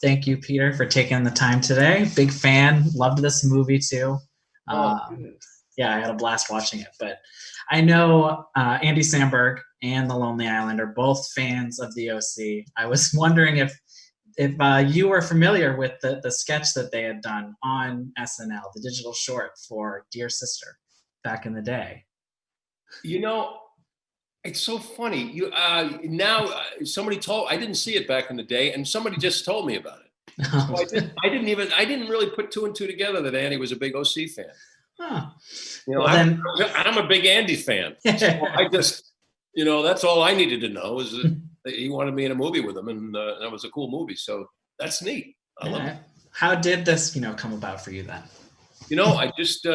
Thank you, Peter, for taking the time today. Big fan. Loved this movie too. Oh, Um, good. yeah, I had a blast watching it. But I know Andy Samberg and The Lonely Island are both fans of the OC. I was wondering if you were familiar with the sketch that they had done on SNL, the digital short for Dear Sister back in the day. You know, it's so funny. You now somebody told I didn't see it back in the day, and somebody just told me about it. So I didn't really put two and two together that Andy was a big OC fan. Huh. You know, Well, then, I'm a big Andy fan. So I just, that's all I needed to know is that he wanted me in a movie with him, and that was a cool movie. So that's neat. I love it. How did this, come about for you then? I just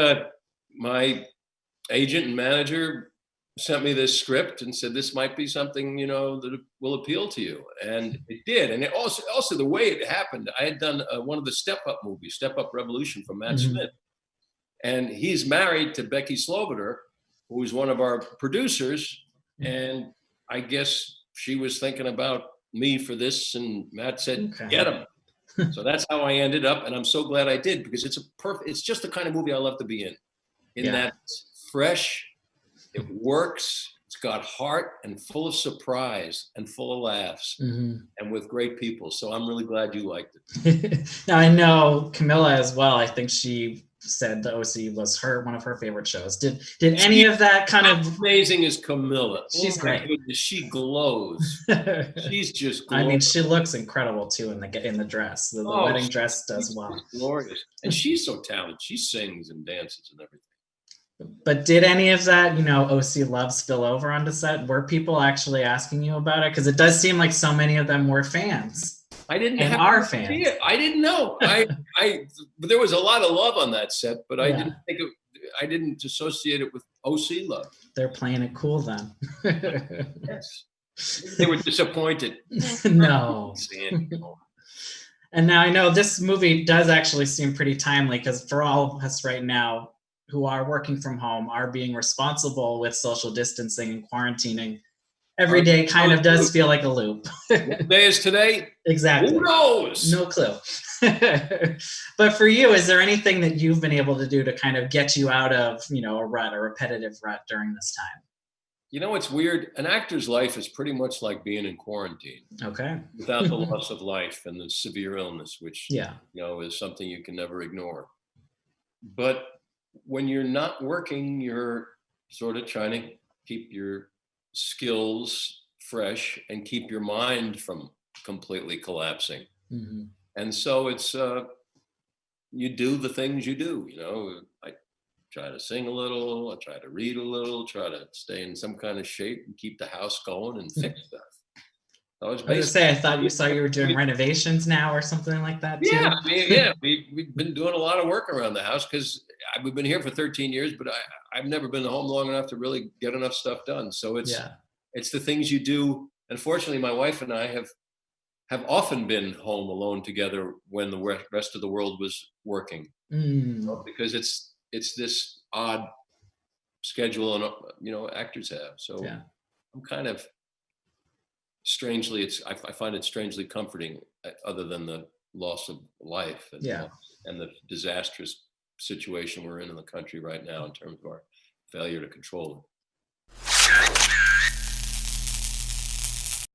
my agent and manager sent me this script and said this might be something that will appeal to you, and it did. And it also the way it happened, I had done one of the Step Up movies, Step Up Revolution from Matt Smith, and he's married to Becky Sloviter, who was one of our producers, and I guess she was thinking about me for this, and Matt said, "Get him." So that's how I ended up, and I'm so glad I did, because it's just the kind of movie I love to be in. That it's fresh, it works, it's got heart and full of surprise and full of laughs, and with great people. So I'm really glad you liked it. Now I know Camilla as well. I think she said the OC was one of her favorite shows. Did any of that kind of amazing as Camilla? She's great. Goodness, she glows. She's just glowing. I mean, she looks incredible too in the dress. The wedding dress does well. Glorious. And she's so talented. She sings and dances and everything. But did any of that, OC love spill over onto set? Were people actually asking you about it? Because it does seem like so many of them were fans. I didn't and are fans. I didn't know. But there was a lot of love on that set, but I didn't associate it with OC love. They're playing it cool then. Yes. They were disappointed. No. And now I know this movie does actually seem pretty timely, because for all of us right now who are working from home, are being responsible with social distancing and quarantining, every day kind of does feel like a loop. What day is today? Exactly. Who knows? No clue. But for you, is there anything that you've been able to do to kind of get you out of, a repetitive rut during this time? It's weird. An actor's life is pretty much like being in quarantine. Okay. Without the loss of life and the severe illness, which, is something you can never ignore. But when you're not working, you're sort of trying to keep your skills fresh and keep your mind from completely collapsing. And so it's you do the things you do. I try to sing a little, I try to read a little, try to stay in some kind of shape and keep the house going and fix stuff. I was going to say, I thought you were doing renovations now or something like that too. Yeah, we've been doing a lot of work around the house, because we've been here for 13 years, but I've never been home long enough to really get enough stuff done. So it's the things you do. Unfortunately, my wife and I have often been home alone together when the rest of the world was working, because it's this odd schedule, and actors have. So I'm kind of strangely, I find it strangely comforting, other than the loss of life and the disastrous situation we're in the country right now in terms of our failure to control it.